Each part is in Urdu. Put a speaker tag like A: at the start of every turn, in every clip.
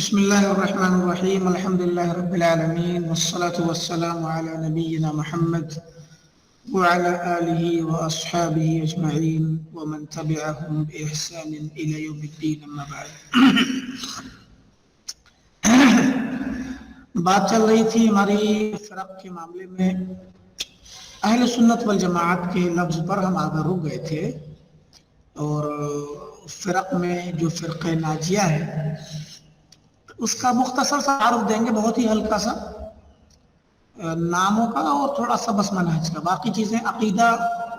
A: بسم الله الرحمن الرحيم الحمد لله رب العالمين والصلاة والسلام على نبينا محمد وعلى آله وأصحابه أجمعين ومن تبعهم بإحسان إلى يوم الدين أما بعد. بات چل رہی تھی ہماری فرق کے معاملے میں. اہل سنت والجماعت کے لفظ پر ہم آگے رک گئے تھے اور فرق میں جو فرقہ ناجیہ ہے اس کا مختصر سا تعارف دیں گے, بہت ہی ہلکا سا, ناموں کا اور تھوڑا سا بس منہج کا. باقی چیزیں عقیدہ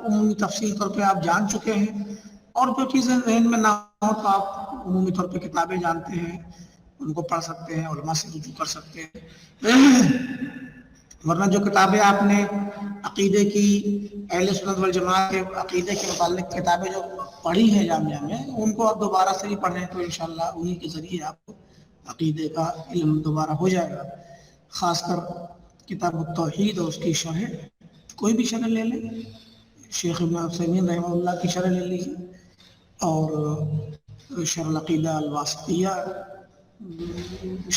A: عمومی تفصیل طور پہ آپ جان چکے ہیں, اور جو چیزیں ذہن میں نہ ہو تو آپ عمومی طور پہ کتابیں جانتے ہیں, ان کو پڑھ سکتے ہیں, علماء سے رجوع کر سکتے ہیں. ورنہ جو کتابیں آپ نے عقیدے کی, اہل سنت والجماعت کے عقیدے کے متعلق کتابیں جو پڑھی ہیں جامعہ میں, ان کو آپ دوبارہ سے بھی پڑھیں تو انشاءاللہ انہی کے ذریعے آپ کو عقیدے کا علم دوبارہ ہو جائے گا. خاص کر کتاب التوحید اور اس کی شرح, کوئی بھی شرح لے لیں, شیخ ابن عثیمین رحمہ اللہ کی شرح لے لیجیے, اور شرح العقیدہ الواسطیہ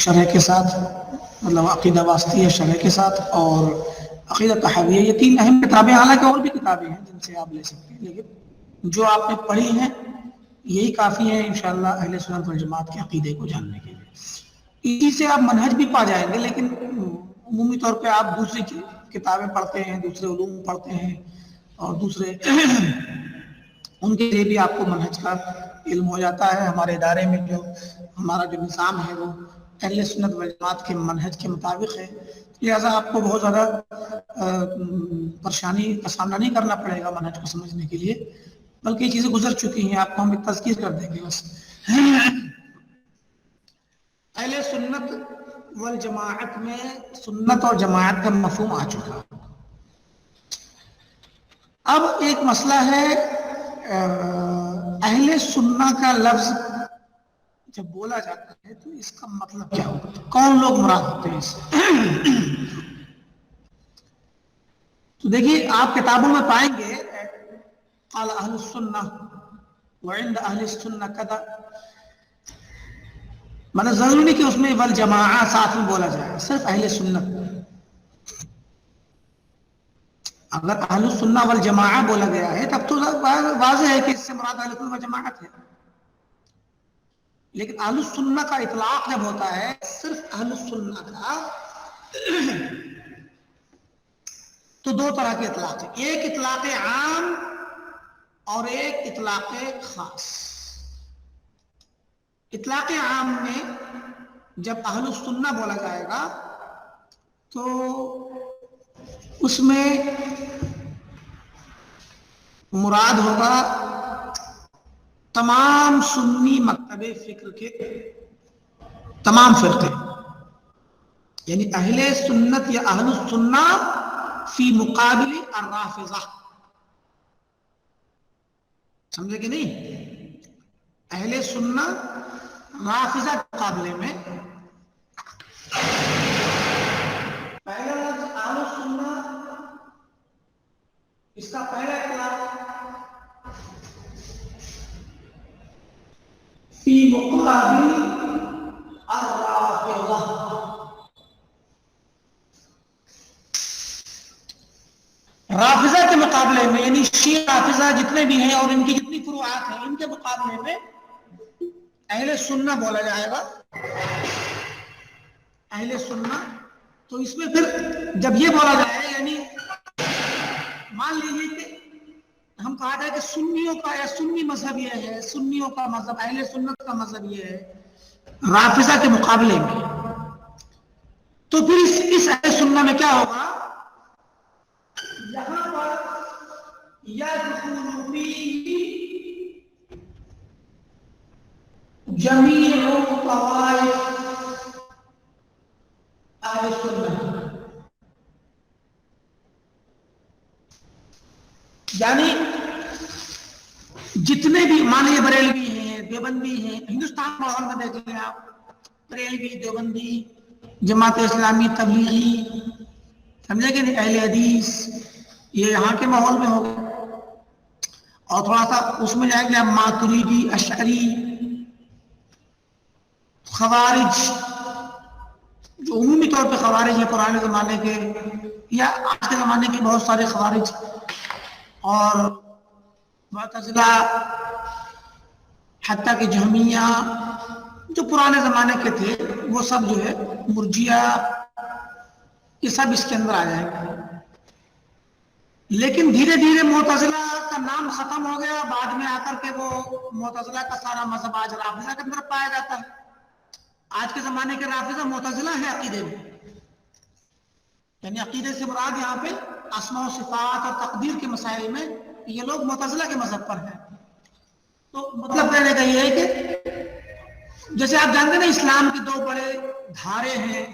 A: شرح کے ساتھ, مطلب عقیدہ واسطیہ شرح کے ساتھ, اور عقیدہ تحاویہ. یہ تین اہم کتابیں, حالانکہ اور بھی کتابیں ہیں جن سے آپ لے سکتے ہیں, لیکن جو آپ نے پڑھی ہیں یہی کافی ہے انشاءاللہ اہل سنت والجماعت کے عقیدے کو جاننے کے لیے. اسی سے آپ منہج بھی پا جائیں گے, لیکن عمومی طور پہ آپ دوسری کتابیں پڑھتے ہیں, دوسرے علوم پڑھتے ہیں, اور دوسرے ان کے لیے بھی آپ کو منہج کا علم ہو جاتا ہے. ہمارے ادارے میں جو ہمارا جو نظام ہے وہ اہل سنت والجماعت کے منہج کے مطابق ہے, لہذا آپ کو بہت زیادہ پریشانی کا سامنا نہیں کرنا پڑے گا منہج کو سمجھنے کے لیے, بلکہ یہ چیزیں گزر چکی ہیں, آپ کو ہم ایک تذکیر کر دیں گے بس. اہل سنت والجماعت میں سنت اور جماعت کا مفہوم آ چکا. اب ایک مسئلہ ہے, اہل سنت کا لفظ جب بولا جاتا ہے تو اس کا مطلب کیا ہوتا ہے, کون لوگ مراد ہوتے ہیں اس سے؟ تو دیکھیے آپ کتابوں میں پائیں گے قال اہل السنہ وعند اہل السنہ کذا, مطلب ضروری نہیں کہ اس میں والجماعہ ساتھ میں بولا جائے, صرف اہل سنت. اگر اہل السنہ والجماعہ بولا گیا ہے تب تو واضح ہے کہ اس سے مراد اہل سنت والجماعت ہے. لیکن اہل السنہ کا اطلاق جب ہوتا ہے صرف اہل السنہ کا, تو دو طرح کے اطلاق ہیں, ایک اطلاق عام اور ایک اطلاق خاص. اطلاق عام میں جب اہل السنہ بولا جائے گا تو اس میں مراد ہوگا تمام سنی مکتب فکر کے تمام فرقے, یعنی اہل سنت یا اہل السنہ فی مقابل الرافضہ. سمجھے کہ نہیں؟ اہل سنہ رافضہ کے مقابلے میں. پہلا لفظ اہل سنہ, اس کا پہلا اطلاق فی مقابل الرافضہ, رافضہ کے مقابلے میں, یعنی شیعہ رافضہ جتنے بھی ہیں اور ان کی جتنی فروعات ہیں ان کے مقابلے میں اہل سنہ بولا جائے گا. اہل سنہ, تو اس میں پھر جب یہ بولا جائے, یعنی مان لیجیے کہ ہم کہا جائے کہ سنیوں کا یا سنی مذہب یہ ہے, سنیوں کا مذہب, اہل سنت کا مذہب یہ ہے رافضہ کے مقابلے میں, تو پھر اس اہل سنہ میں کیا ہوگا, یہاں پر یدخل فیہ جمیع طوائف اہل سنہ, یعنی جتنے بھی مانیے بریلوی ہیں, دیوبندی ہیں, ہندوستان ماحول میں دیکھ لیں آپ, بریلوی, دیوبندی, جماعت اسلامی, تبلیغی, سمجھے کہ نہیں, اہل حدیث, یہ یہاں کے ماحول میں ہوگا. اور تھوڑا سا اس میں جائیں گے آپ ماتریدی, اشعری, خوارج جو عمومی طور پہ خوارج ہیں پرانے زمانے کے یا آج کے زمانے کے بہت سارے خوارج اور معتزلہ حتیٰ کہ جہمیہ جو پرانے زمانے کے تھے وہ سب جو ہے مرجیہ یہ سب اس کے اندر آ جائیں گے. لیکن دھیرے دھیرے معتزلہ کا نام ختم ہو گیا, بعد میں آ کر کے وہ معتزلہ کا سارا مذہب آج رافضہ کے اندر پایا جاتا ہے. آج کے زمانے کے رافضہ معتزلہ ہے عقیدے میں, یعنی عقیدے سے مراد یہاں پہ اسماء و صفات اور تقدیر کے مسائل میں یہ لوگ معتزلہ کے مذہب پر ہیں. تو مطلب کہنے کا یہ ہے کہ جیسے آپ جانتے ہیں نا اسلام کے دو بڑے دھارے ہیں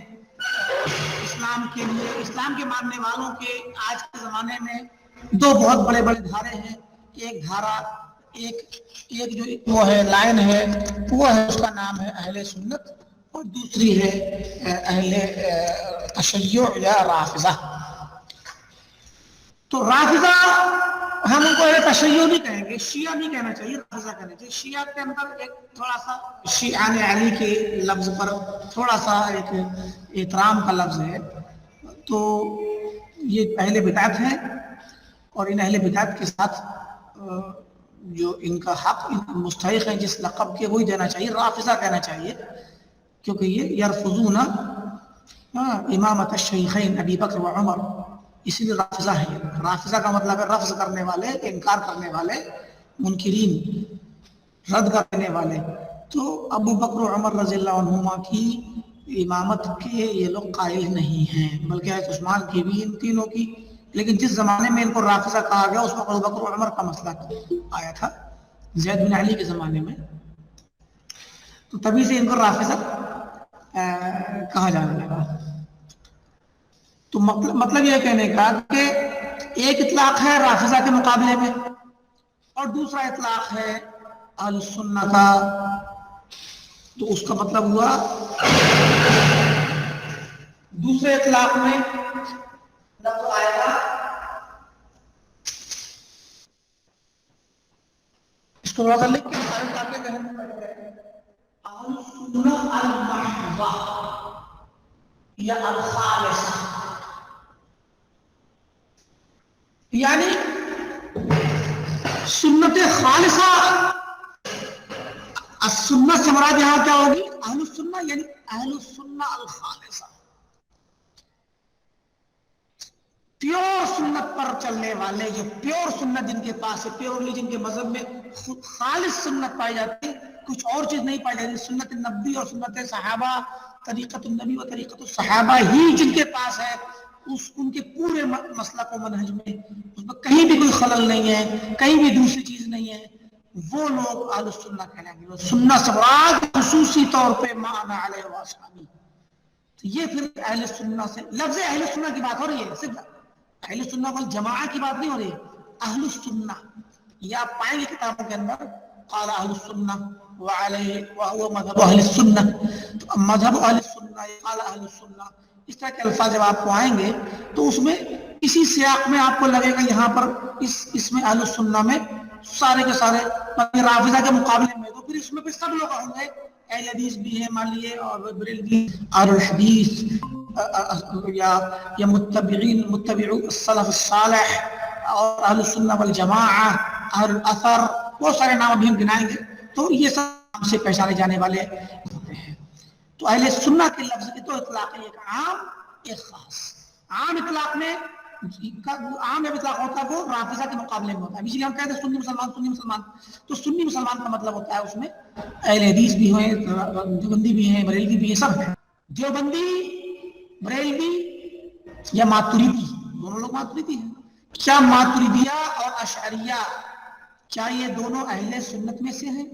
A: اسلام کے لیے, اسلام کے ماننے والوں کے آج کے زمانے میں دو بہت بڑے بڑے دھارے ہیں. ایک دھارا ایک جو وہ ہے لائن ہے وہ ہے اس کا نام ہے اہل سنت, اور دوسری ہے اہل تشیع یا رافضہ. تو رافضہ ہم ان کو تشیع نہیں کہیں گے, شیعہ نہیں کہنا چاہیے, رافضہ کہنا چاہیے. شیعہ کے اندر ایک تھوڑا سا شیعان علی کے لفظ پر تھوڑا سا ایک احترام کا لفظ ہے, تو یہ اہل بدعت ہیں اور ان اہل بدعت کے ساتھ جو ان کا حق مستحق ہیں جس لقب کے وہی دینا چاہیے, رافضہ کہنا چاہیے, کیونکہ یہ یرفضون امامت الشیخین ابی بکر و عمر, اسی لیے رافضہ ہے. رافضہ کا مطلب ہے رفض کرنے والے, انکار کرنے والے, منکرین, رد کرنے والے. تو ابو بکر و عمر رضی اللہ عنہما کی امامت کے یہ لوگ قائل نہیں ہیں, بلکہ حضرت عثمان کی بھی, ان تینوں کی. لیکن جس زمانے میں ان کو رافضہ کہا گیا اس وقت ابو بکر و عمر کا مسئلہ آیا تھا زید بن علی کے زمانے میں, تو تبھی سے ان کو رافضہ کہا جانے لگا. تو مطلب یہ کہنے کا کہ ایک اطلاق ہے رافضہ کے مقابلے میں اور دوسرا اطلاق ہے اہل السنہ کا. تو اس کا مطلب ہوا دوسرے اطلاق میں لفظ آئے گا اس کو روزہ لکھ کے اہل السنہ المحضہ یا الخالصہ, یعنی سنت خالصہ. السنت سے مراد یہاں کیا ہوگی اہل السنہ, یعنی اہل السنہ الخالصہ, پیور سنت پر چلنے والے, جو پیور سنت جن کے پاس ہے, پیورلی جن کے مذہب میں خالص سنت پائی جاتی ہے, کچھ اور چیز نہیں پائی جاتی. سنت نبی اور سنت صحابہ, طریقت النبی و طریقت الصحابہ ہی جن کے پاس ہے, ان کے پورے مسلک و منہج میں اس میں کہیں بھی کوئی خلل نہیں ہے, کہیں بھی دوسری چیز نہیں ہے, وہ لوگ اہل السنہ کہلائیں گے. سنت سے مراد خصوصی طور پہ ما انا علیہ واصحابی. یہ پھر اہل سنہ سے لفظ اہل سنہ کی بات ہو رہی ہے, صرف اہل سنہ والجماعہ کی بات نہیں ہو رہی ہے. اہل السنہ یہ آپ پائیں گے کتابوں کے اندر, قال اہل السنہ وعلیہ وہو مذہب اہل السنہ, تو مذہب اہل السنہ, قال اہل السنہ, اس طرح کے الفاظ جب آپ کو آئیں گے تو اس میں اسی سیاق میں آپ کو لگے گا یہاں پر اس میں اہل السنہ میں سارے کے سارے رافضہ کے مقابلے میں, تو پھر اس میں پھر سب لوگ ہوں گے, اہل حدیث بھی ہیں مان لیے, اور بریلوی اہل الحدیث یا متبعو السلف الصالح, اور اہل السنہ والجماعہ, اہل الاثر, بہت سارے نام ابھی ہم گنائیں گے. تو یہ سب نام سے پہچانے جانے والے ہوتے ہیں. تو اہل سنہ کے لفظ کی تو اطلاق ہے, ایک عام ایک خاص. عام اطلاق میں عام اطلاق ہوتا ہے وہ رافضہ کے مقابلے میں ہوتا ہے. اسی لیے ہم کہتے ہیں سنی مسلمان, سنی مسلمان. تو سنی مسلمان کا مطلب ہوتا ہے اس میں اہل حدیث بھی ہیں, دیوبندی بھی ہیں, بریلوی بھی ہیں, سب ہیں. دیوبندی, بریلوی یا ماتریدی, دونوں لوگ ماتریدی ہیں. کیا ماتریدیہ اور اشعریہ کیا یہ دونوں اہل سنت میں سے ہیں؟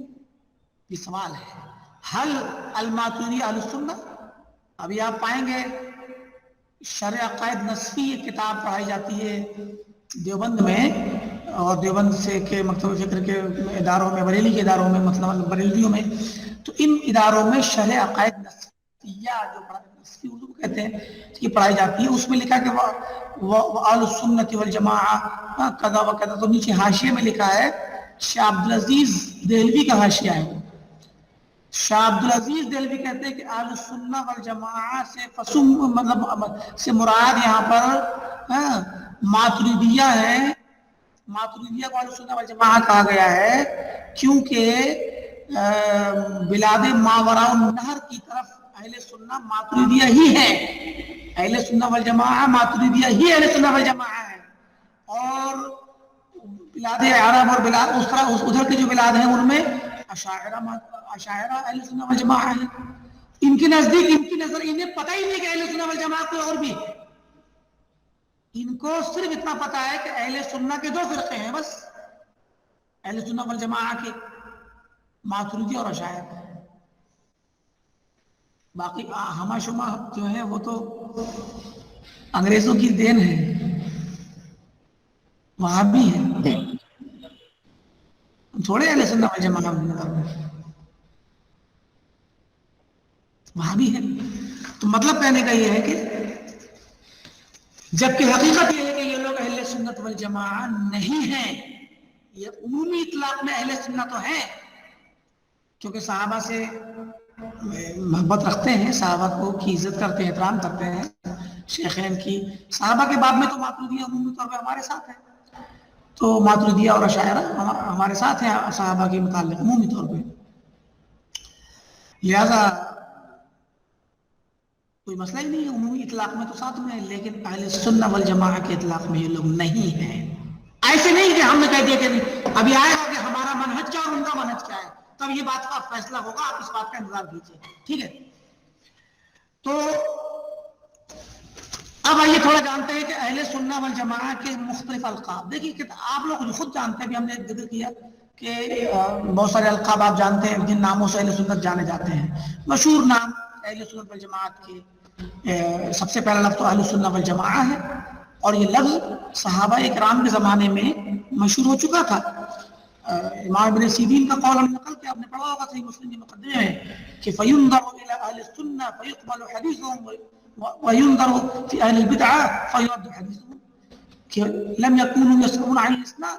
A: یہ سوال ہے. حل الماتریدی اہل السنہ. ابھی آپ پائیں گے شرح عقائد نصفی کتاب پڑھائی جاتی ہے دیوبند میں, اور دیوبند سے کے مکتب فکر کے اداروں میں, بریلی کے اداروں میں, مطلب بریلویوں میں, تو ان اداروں میں شرح عقائد نصفیہ جو نصفی اردو کو کہتے ہیں یہ پڑھائی جاتی ہے. اس میں لکھا کہ اہل السنۃ والجماعہ کذا و کذا, تو نیچے حاشیے میں لکھا ہے شاہ عبدالعزیز دہلوی کا حاشیہ ہے. شاہ عبدالعزیز دہلوی کہتے ہیں کہ اہل السنہ والجماعہ سے مطلب سے مراد یہاں پر ماتریدیہ ہے. ماتریدیہ کو اہل السنہ والجماعہ کہا گیا ہے کیونکہ بلاد ماوراء النہر کی طرف اہل سنہ ماتریدیہ ہی ہے. اہل سنہ والجماعہ ماتریدیہ ہی اہل سنہ والجماعہ ہے. اور بلاد عرب اور بلاد اس طرح ادھر کے جو بلاد ہیں ان میں اشاعرہ اہل سنہ والجماعہ ہیں. ان کے نزدیک ان کی نظر انہیں پتہ ہی نہیں کہ اہل سنہ والجماعہ کوئی اور بھی. ان کو صرف اتنا پتا ہے کہ اہل سنہ کے دو فرقے ہیں بس، اہل سنہ والجماعہ کے ماتریدی اور اشاعرہ. باقی ہما شما جو ہے وہ تو انگریزوں کی دین ہے، وہاں بھی ہے، تھوڑے اہل سنہ والجماعہ وہاں بھی ہے. تو مطلب کہنے کا یہ ہے کہ جبکہ حقیقت یہ ہے کہ یہ لوگ اہل سنت والجماعہ نہیں ہیں. یہ عمومی اطلاق میں اہل سنت تو ہیں کیونکہ صحابہ سے محبت رکھتے ہیں، صحابہ کو کی عزت کرتے ہیں، احترام کرتے ہیں. شیخین کی صحابہ کے بعد میں تو ماتریدیہ عمومی طور پہ ہمارے ساتھ ہے، تو ماتریدیہ اور اشاعرہ ہمارے ساتھ ہیں صحابہ کے متعلق عمومی طور پہ. لہذا کوئی مسئلہ ہی نہیں ہے، عمومی اطلاق میں تو ساتھ میں ہے، لیکن اہل سنہ والجماعہ کے اطلاق میں یہ لوگ نہیں ہیں. ایسے نہیں کہ ہم نے کہہ دیا کہ ابھی آئے گا کہ ہمارا منہج کیا اور ان کا منہج کیا ہے، تب یہ بات کا فیصلہ ہوگا. آپ اس بات کا انتظار کیجیے، ٹھیک ہے. تو اب آئیے تھوڑا جانتے ہیں کہ اہل سنہ والجماعہ کے مختلف القاب. دیکھیے کہ آپ لوگ خود جانتے ہیں، بھی ہم نے ذکر کیا کہ بہت سارے القاب آپ جانتے ہیں جن ناموں سے اہل سنت جانے جاتے ہیں. مشہور نام اہل سنت والجماعت کے سب سے پہلا لفظ تو اہل سنہ والجماعہ ہے، اور یہ لفظ صحابہ اکرام کے زمانے میں مشہور ہو چکا تھا. امام ابن سیرین کا قول ہم نقل کیا، آپ نے پڑھا ہوگا صحیح مسلم کے مقدمے میں کہ فَيُنْظَرُ إِلَىٰ أَهْلِ السُّنَّةِ فَيُقْبَلُ حَدِيثُهُمْ وَيُنْظَرُ فِي أَهْلِ الْبِدْعَةِ فَيُرَدُّ حَدِيثُهُمْ کہ لم يكونوا يسمعون عن الإسلام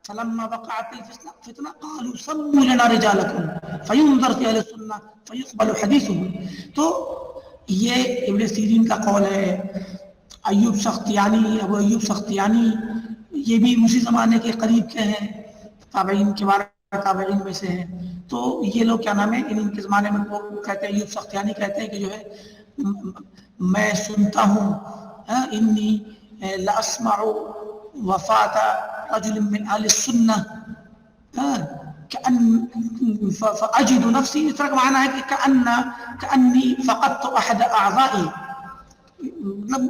A: فلما وقعت الفتنة قالوا سموا لنا رجالكم فينظر في أهل السنة فيقبل حديثهم. تو یہ ابن سیرین کا قول ہے. ایوب سختیانی، ابو ایوب سختیانی یہ بھی اسی زمانے کے قریب کے ہیں، تابعین کے بارے تابعین میں سے ہیں. تو یہ لوگ کیا نام ہے ان کے زمانے میں وہ کہتے ہیں، ایوب سختیانی کہتے ہیں کہ جو ہے میں سنتا ہوں انی لاسمع وفات رجل من اہل السنہ فاجد نفسی، اس طرح کا معنی ہے کہ کأنی فقدت احد اعضائی، مطلب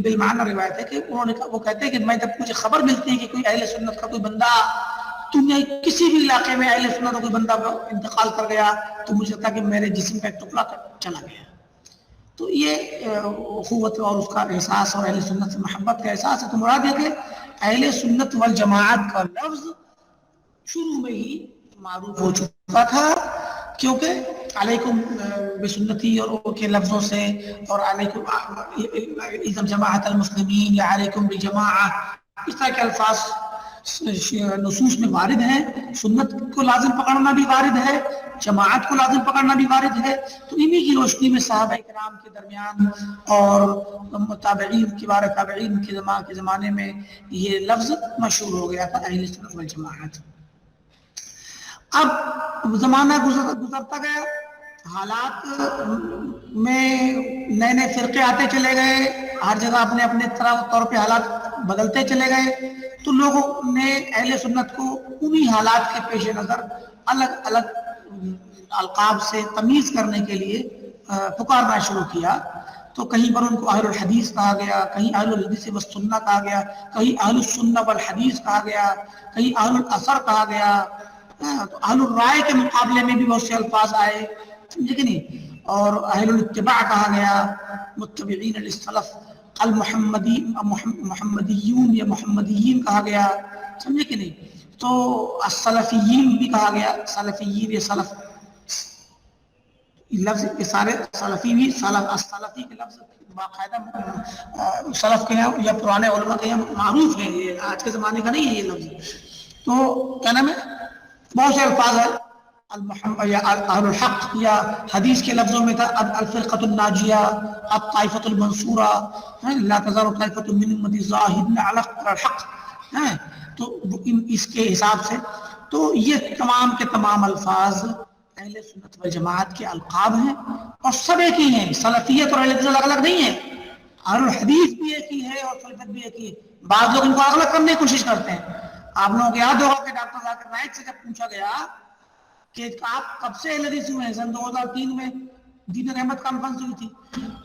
A: بالمعنی روایت ہے کہ انہوں نے وہ کہتے ہیں کہ میں جب مجھے خبر ملتی ہے کہ کوئی اہل سنت کا کوئی بندہ دنیا کسی بھی علاقے میں اہل سنت کا کوئی بندہ انتقال کر گیا تو مجھے لگتا کہ میرے جسم کا ایک ٹکڑا چلا گیا. تو یہ اخوت اور اس کا احساس اور اہل سنت سے محبت کا احساس ہے. تو مراد ہے کہ اہل سنت والجماعت کا لفظ شروع میں ہی معروف ہو چکا تھا، کیونکہ علیکم بسنتی اور کے لفظوں سے، اور علیکم اذا جماعت المسلمین یا علیکم بالجماعہ، اس طرح کے الفاظ نصوص میں وارد ہیں. سنت کو لازم پکڑنا بھی وارد ہے، جماعت کو لازم پکڑنا بھی وارد ہے. تو انہی کی روشنی میں صحابہ کرام کے درمیان اور تابعین کبار تابعین کے زمانے میں یہ لفظ مشہور ہو گیا تھا اہل سنت والجماعت. اب زمانہ گزرتا گیا، حالات میں نئے نئے فرقے آتے چلے گئے، ہر جگہ اپنے اپنے طور پہ حالات بدلتے چلے گئے. تو لوگوں نے اہل سنت کو انہی حالات کے پیش نظر الگ الگ القاب سے تمیز کرنے کے لیے پکارنا شروع کیا. تو کہیں پر ان کو اہل الحدیث کہا گیا، کہیں اہل الحدیث والسنہ کہا گیا، کہیں اہل السنہ والحدیث کہا گیا، کہیں اہل الاثر کہا گیا. تو اہل الرائے کے مقابلے میں بھی بہت سے الفاظ آئے، سمجھے کہ نہیں. اور اہل الاتباع کہا گیا، متبعین للسلف، محمدیون یا محمدیین کہا گیا، سمجھے کہ نہیں. تو السلفیین بھی کہا گیا، سلفیین یا سلف لفظ کے سارے سلفی بھی السلفی کے لفظ باقاعدہ سلف کے ہیں یا پرانے علماء کے ہیں، معروف ہیں، یہ آج کے زمانے کا نہیں ہے یہ لفظ. تو کیا نام ہے، بہت سے الفاظ ہیں یا اہل الحق، یا حدیث کے لفظوں میں تھا الفرقۃ الناجیہ، الطائفۃ المنصورہ، لا تزال طائفۃ من امتی ظاہرین علی الحق، تو اس کے حساب سے تو یہ تمام کے تمام الفاظ اہل سنت والجماعت کے القاب ہیں، اور سب ایک ہی ہیں، سلفیت اور اہل حدیث الگ الگ نہیں ہیں، اہل الحدیث بھی ایک ہی ہے اور سلفیت بھی ایک ہی ہے۔ بعض لوگ ان کو الگ الگ کرنے کی کوشش کرتے ہیں۔ آپ لوگوں کو یاد ہوگا کہ ڈاکٹر ذاکر نائک سے جب پوچھا گیا کہ آپ کب سے اہل حدیث ہوئے ہیں، سن 2003 میں دین رحمت کانفرنس ہوئی تھی،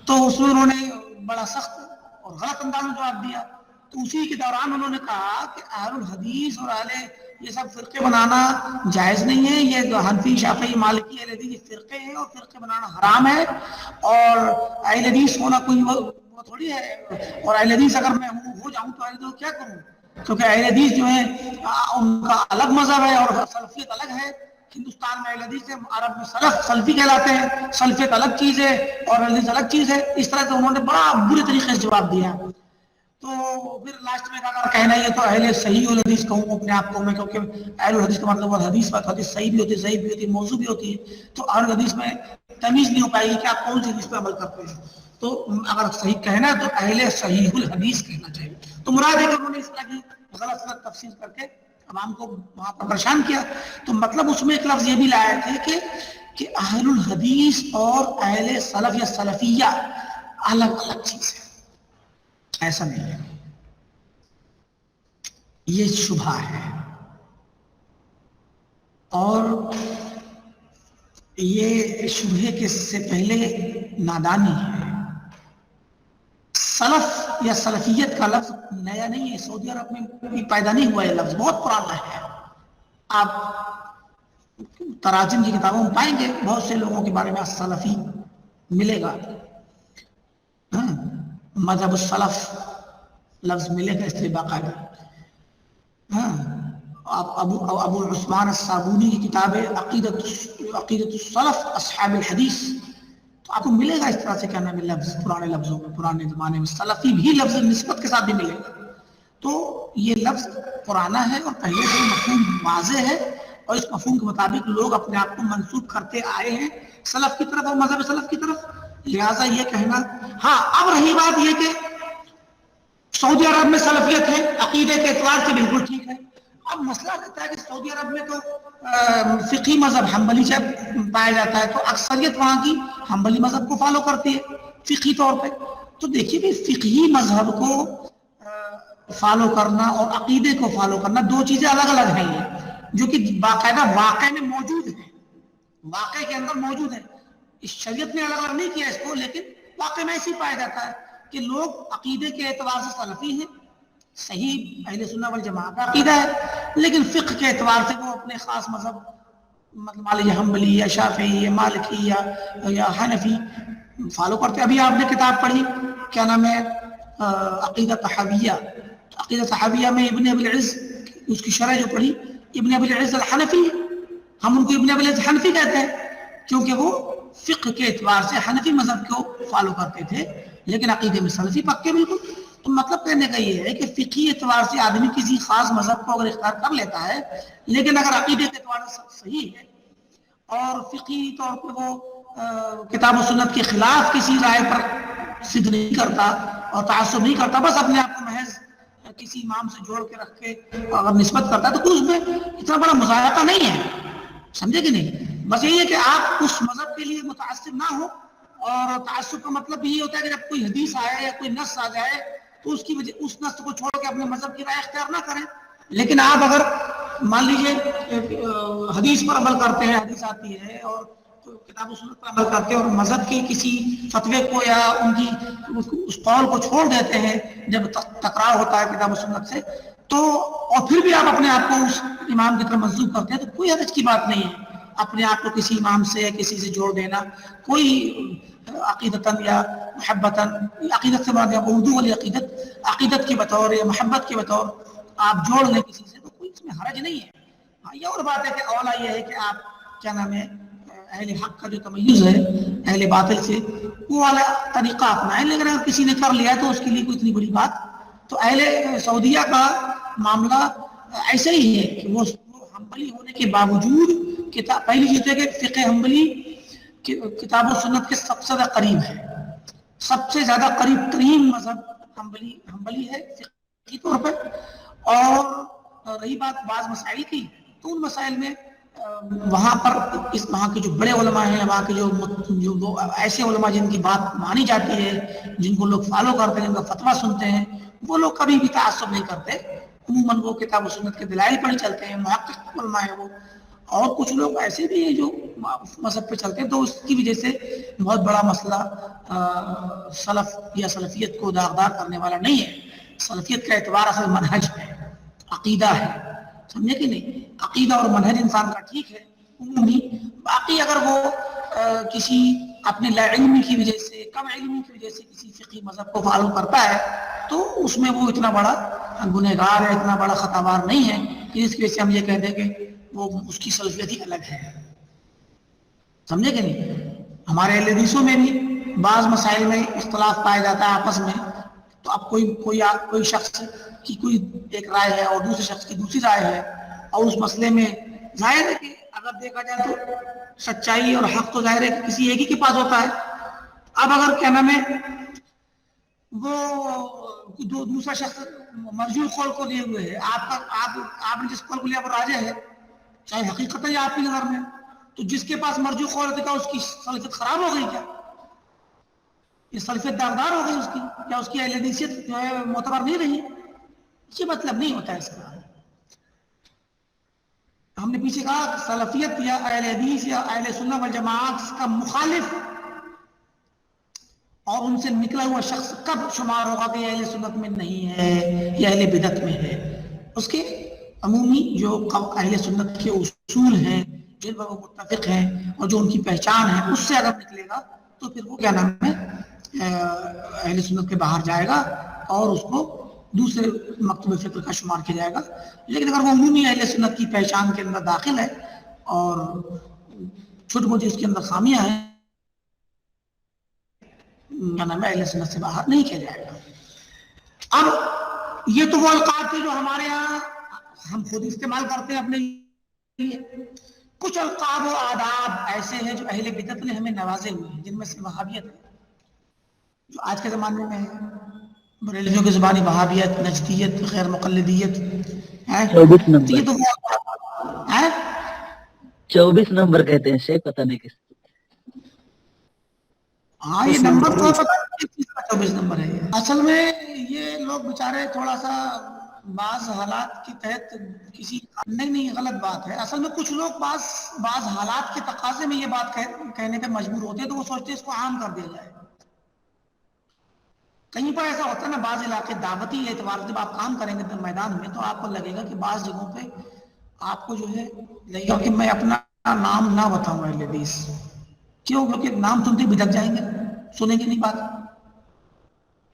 A: تو اس میں انہوں نے بڑا سخت اور غلط انداز میں جواب دیا، تو اسی کے دوران انہوں نے کہا کہ اہل الحدیث اور اہل یہ سب فرقے بنانا جائز نہیں ہے، یہ حنفی شافعی مالکی اہل حدیث یہ فرقے ہیں اور فرقے بنانا حرام ہے، اور اہل حدیث ہونا کوئی وہ تھوڑی ہے، اور اہل حدیث اگر میں ہو جاؤں تو اہل حدیث کیا کروں، کیونکہ اہل حدیث جو ہے ان کا الگ مذہب ہے اور سلفیت الگ ہے۔ ہندوستان میں اہل حدیث ہے، عرب میں سلف سلفی کہلاتے ہیں، سلفیت الگ چیز ہے اور اہل حدیث الگ چیز ہے۔ اس طرح سے انہوں نے بڑا برے طریقے سے جواب دیا، تو پھر لاسٹ میں اگر کہنا یہ تو اہل صحیح الحدیث کہوں اپنے آپ کو میں، کیونکہ اہل الحدیث کا مطلب حدیث بات، حدیث صحیح بھی ہوتی ہے، صحیح بھی ہوتی ہے، موضوع بھی ہوتی ہے، تو اہل حدیث میں تمیز نہیں ہو پائے گی کہ آپ کون سی حدیث پہ عمل کرتے ہیں، تو اگر صحیح کہنا ہے تو اہل صحیح الحدیث کہنا چاہیے۔ تو مراد ہے کہ انہوں نے اس طرح کی غلط غلط تفسیر کر کے عوام کو وہاں پر پریشان کیا، تو مطلب اس میں ایک لفظ یہ بھی لایا تھے کہ اہل الحدیث اور اہل سلف یا سلفیہ الگ الگ چیز ہے، ایسا نہیں ہے، یہ شبہ ہے، اور یہ شبہ کے سے پہلے نادانی ہے۔ سلف یا سلفیت کا لفظ نیا نہیں ہے، سعودی عرب میں بھی پیدا نہیں ہوا، یہ لفظ بہت پرانا ہے۔ آپ تراجم کی کتابوں میں پائیں گے بہت سے لوگوں کے بارے میں سلفی ملے گا، مذہب السلف لفظ ملے گا اس لیے باقاعدہ۔ ابو عثمان الصابونی کی کتاب ہے عقیدۃ السلف اصحاب الحدیث، تو آپ کو ملے گا اس طرح سے کیا نام ہے لفظ، پرانے لفظوں میں، پرانے زمانے میں سلفی بھی لفظ نسبت کے ساتھ بھی ملے گا، تو یہ لفظ پرانا ہے اور پہلے سے مفہوم واضح ہے، اور اس مفہوم کے مطابق لوگ اپنے آپ کو منسوب کرتے آئے ہیں سلف کی طرف اور مذہب سلف کی طرف، لہٰذا یہ کہنا۔ ہاں اب رہی بات یہ کہ سعودی عرب میں سلفیت ہے، عقیدے کے اعتبار سے بالکل ٹھیک ہے، اب مسئلہ رہتا ہے کہ سعودی عرب میں تو فقہی مذہب حنبلی سے پایا جاتا ہے، تو اکثریت وہاں کی حنبلی مذہب کو فالو کرتی ہے فقہی طور پہ، تو دیکھیے بھی فقہی مذہب کو فالو کرنا اور عقیدے کو فالو کرنا دو چیزیں الگ الگ ہیں، یہ جو کہ باقاعدہ واقع میں موجود ہیں، واقع کے اندر موجود ہیں، اس شریعت نے الگ الگ نہیں کیا اس کو، لیکن واقع میں ایسے ہی پایا جاتا ہے کہ لوگ عقیدے کے اعتبار سے سلفی ہیں، صحیح اہل سنت والجماعت کا عقیدہ ہے، لیکن فقہ کے اعتبار سے وہ اپنے خاص مذہب مطلب مان لیجیے حنبلی یا شافعی یا مالکی یا حنفی فالو کرتے۔ ابھی آپ نے کتاب پڑھی کیا نام ہے عقیدہ طحاویہ، عقیدہ طحاویہ میں ابن ابی العز اس کی شرح جو پڑھی، ابن ابی العز الحنفی، ہم ان کو ابن ابی العز حنفی کہتے ہیں کیونکہ وہ فقہ کے اعتبار سے حنفی مذہب کو فالو کرتے تھے، لیکن عقیدے میں سلفی پکے بالکل۔ تو مطلب کہنے کا یہ ہے کہ فقہی اعتبار سے آدمی کسی خاص مذہب کو اگر اختیار کر لیتا ہے، لیکن اگر عقیدے کے اعتبار سے صحیح ہے اور فقہی طور پہ وہ کتاب و سنت کے خلاف کسی رائے پر صدق نہیں کرتا اور تعصب نہیں کرتا، بس اپنے آپ کو محض کسی امام سے جوڑ کے رکھ کے اگر نسبت کرتا ہے تو کوئی اس میں اتنا بڑا مذائقہ نہیں ہے، سمجھے کہ نہیں؟ بس یہی ہے کہ آپ اس مذہب کے لیے متعصب نہ ہو، اور تعصب کا مطلب یہی ہوتا ہے کہ جب کوئی حدیث آئے یا کوئی نص آ جائے تو اس کی وجہ اس نص کو چھوڑ کے اپنے مذہب کی رائے اختیار نہ کریں، لیکن آپ اگر مان لیجئے حدیث پر عمل کرتے ہیں، حدیث آتی ہے اور کتاب و سنت پر عمل کرتے ہیں اور مذہب کے کسی فتوے کو یا ان کی اس قول کو چھوڑ دیتے ہیں جب ٹکراؤ ہوتا ہے کتاب و سنت سے، تو اور پھر بھی آپ اپنے آپ کو اس امام کی طرف منسوب کرتے ہیں، تو کوئی حرج کی بات نہیں ہے اپنے آپ کو کسی امام سے یا کسی سے جوڑ دینا، کوئی عقیدتاً یا محبتاً، عقیدت سے بات یا اردو والی عقیدت کے بطور یا محبت کے بطور آپ جوڑ لیں کسی سے، تو کوئی اس میں حرج نہیں ہے۔ ہاں یہ اور بات ہے کہ اولا یہ ہے کہ آپ کیا نام ہے اہل حق کا جو تمیز ہے اہل باطل سے وہ والا طریقہ اپنائیں، لیکن اگر کسی نے کر لیا تو اس کے لیے کوئی اتنی بڑی بات، تو اہل سعودیہ کا معاملہ ایسے ہی ہے کہ وہ حنبلی ہونے کے باوجود کتاب پہلی چیز ہے کہ فقہ حنبلی کتاب و سنت کے سب سے زیادہ قریب ہے، سب سے زیادہ قریب ترین مذہب حنبلی ہے فقہی طور پر. اور رہی بات بعض مسائل کی، تو ان مسائل میں وہاں پر وہاں کے جو بڑے علماء ہیں، وہاں کے جو ایسے علماء جن کی بات مانی جاتی ہے، جن کو لوگ فالو کرتے ہیں، جن کا فتویٰ سنتے ہیں، وہ لوگ کبھی بھی تعصب نہیں کرتے. عموماً وہ کتاب و سنت کے دلائل پر ہی چلتے ہیں، محقق علماء ہیں وہ. اور کچھ لوگ ایسے بھی ہیں جو مذہب پہ چلتے ہیں، تو اس کی وجہ سے بہت بڑا مسئلہ سلف یا سلفیت کو داغدار کرنے والا نہیں ہے. سلفیت کا اعتبار اصل منہج ہے، عقیدہ ہے، سمجھے کہ نہیں؟ عقیدہ اور منہج انسان کا ٹھیک ہے عمومی. باقی اگر وہ کسی اپنے لا علمی کی وجہ سے، کم علمی کی وجہ سے کسی فقہی مذہب کو فالو کرتا ہے، تو اس میں وہ اتنا بڑا گنہگار ہے، اتنا بڑا خطاوار نہیں ہے کہ جس کی وجہ سے ہم یہ کہہ دیں کہ وہ اس کی سلفیت ہی الگ ہے. سمجھے کہ نہیں؟ ہمارے اہل حدیثوں میں بھی بعض مسائل میں اختلاف پایا جاتا ہے آپس میں. تو اب کوئی شخص کی کوئی ایک رائے ہے اور دوسرے شخص کی دوسری رائے ہے، اور اس مسئلے میں ظاہر ہے کہ اگر دیکھا جائے تو سچائی اور حق تو ظاہر ہے کہ کسی ایک ہی کے پاس ہوتا ہے. اب اگر کیا نام ہے وہ دوسرا شخص مرجوع قول کو لیے ہوئے ہے، آپ نے جس قول کو لیا وہ راجح ہے، چاہے حقیقت ہے یا آپ کی نظر میں، تو جس کے پاس مرجوع قول ہے اس کی سلفیت خراب ہو گئی کیا؟ یہ سلفیت داغدار ہو گئی اس کی، یا اس کی اہل حدیثیت جو ہے معتبر نہیں رہی؟ یہ مطلب نہیں ہوتا ہے اس کا. ہم نے پیچھے کہا سلفیت یا اہل حدیث یا اہل سنت والجماعت کا مخالف اور ان سے نکلا ہوا شخص کب شمار ہوگا کہ یہ اہل سنت میں نہیں ہے یا اہل بدعت میں ہے؟ اس کے عمومی جو اہل سنت کے اصول ہیں جن پر وہ متفق ہیں اور جو ان کی پہچان ہے، اس سے اگر نکلے گا تو پھر وہ کیا نام ہے اہل سنت کے باہر جائے گا اور اس کو دوسرے مکتوب فکر کا شمار کیا جائے گا. لیکن اگر وہ عمومی اہل سنت کی پہچان کے اندر داخل ہے اور چھوٹی موٹی اس کے اندر خامیاں ہیں، کیا نام ہے اہل سنت سے باہر نہیں کیا جائے گا. اب یہ تو وہ القاب تھے جو ہمارے یہاں ہم خود استعمال کرتے ہیں اپنے لیے. کچھ القاب و آداب ایسے ہیں جو اہل بدعت نے ہمیں نوازے ہوئے ہیں، جن میں سے وہابیت ہے جو آج کے زمانے میں ہے. بریلویوں کی زبانی وہابیت، نجدیت، غیر مقلدیت ہے.
B: 24
A: تو یہ
B: نمبر
A: تو وہ ہے
B: 24 نمبر کہتے ہیں شیخ، پتہ نہیں کس.
A: ہاں یہ نمبر تو پتہ نہیں کس چیز کا 24 نمبر ہے. اصل میں یہ لوگ بیچارے تھوڑا سا بعض حالات کے تحت کسی نہیں غلط بات ہے. اصل میں کچھ لوگ بعض حالات کے تقاضے میں یہ بات کہنے پہ مجبور ہوتے ہیں، تو وہ سوچتے ہیں اس کو عام کر دیا جائے. کہیں پر ایسا ہوتا ہے نا، بعض علاقے دعوتی اعتبار سے جب آپ کام کریں گے میدان میں تو آپ کو لگے گا کہ بعض جگہوں پہ آپ کو جو ہے لگے گا کہ میں اپنا نام نہ بتاؤں اہل حدیث. کیوں؟ کیونکہ نام سنتے ہی بدک جائیں گے، سنیں گے نہیں بات،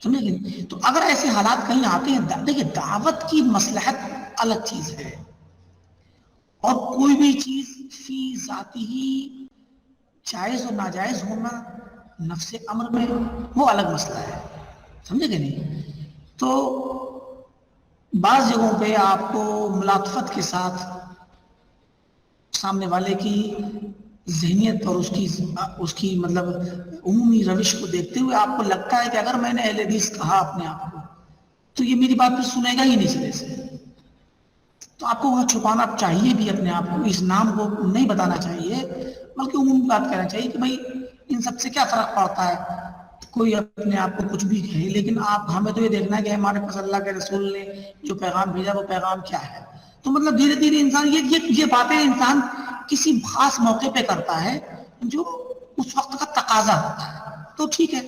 A: سمجھے گے نہیں. تو اگر ایسے حالات کہیں آتے ہیں، دیکھیں دعوت کی مصلحت الگ چیز ہے، اور کوئی بھی چیز فی ذاتی ہی جائز اور ناجائز ہونا نفس امر میں وہ الگ مسئلہ ہے، سمجھے کہ نہیں. تو بعض جگہوں پہ آپ کو ملاطفت کے ساتھ سامنے والے کی ذہنیت اور اس کی مطلب عمومی روش کو دیکھتے ہوئے آپ کو لگتا ہے کہ اگر میں نے اہل حدیث کہا اپنے آپ کو تو یہ میری بات پہ سنے گا ہی نہیں سرے سے. تو آپ کو وہاں چھپانا چاہیے بھی اپنے آپ کو، اس نام کو نہیں بتانا چاہیے، بلکہ عمومی بات کہنا چاہیے کہ بھائی ان سب سے کیا فرق پڑتا ہے. کوئی اپنے آپ کو کچھ بھی کہے، لیکن ہمیں تو یہ دیکھنا ہے کہ ہمارے پاس اللہ کے رسول نے جو پیغام بھیجا وہ پیغام کیا ہے. تو مطلب دھیرے دھیرے انسان یہ باتیں انسان کسی خاص موقع پہ کرتا ہے جو اس وقت کا تقاضا ہوتا ہے، تو ٹھیک ہے،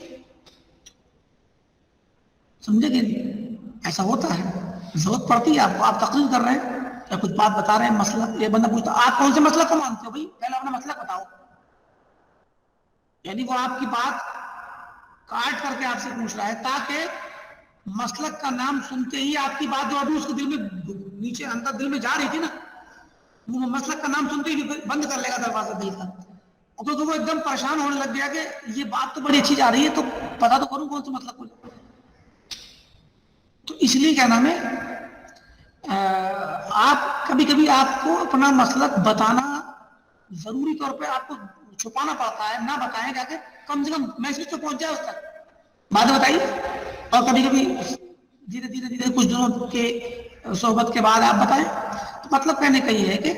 A: سمجھے کہ ایسا ہوتا ہے. ضرورت پڑتی ہے آپ کو، آپ تقریر کر رہے ہیں یا کچھ بات بتا رہے ہیں، مسئلہ یہ بندہ پوچھتا آپ کون سے مسئلہ کو مانتے ہو؟ بھائی پہلے اپنا مسئلہ بتاؤ. یعنی وہ آپ کی بات کاٹ کر کے آپ سے پوچھ رہا ہے تاکہ مسلک کا نام سنتے ہی آپ کی بات جو ابھی اس کے دل میں نیچے اندر دل میں جا رہی تھی نا، وہ مسلک کا نام سنتے ہی بند کر لے گا دروازہ دل کا. اور تو وہ ایک دم پریشان ہونے لگ گیا کہ یہ بات تو بڑی اچھی جا رہی ہے، تو پتا تو کروں کون سے مسلک کو. تو اس لیے کیا نام ہے آپ کبھی کبھی آپ کو اپنا مسلک بتانا ضروری طور پہ آپ کو چھپانا پڑتا ہے، نہ بتائیں کیا کہ کم سے کم میسج تو پہنچ جائے اس تک، بات بتائیے. اور کبھی کبھی دھیرے دھیرے دھیرے کچھ دنوں کے صحبت کے بعد آپ بتائیں. تو مطلب کہنے کا یہ ہے کہ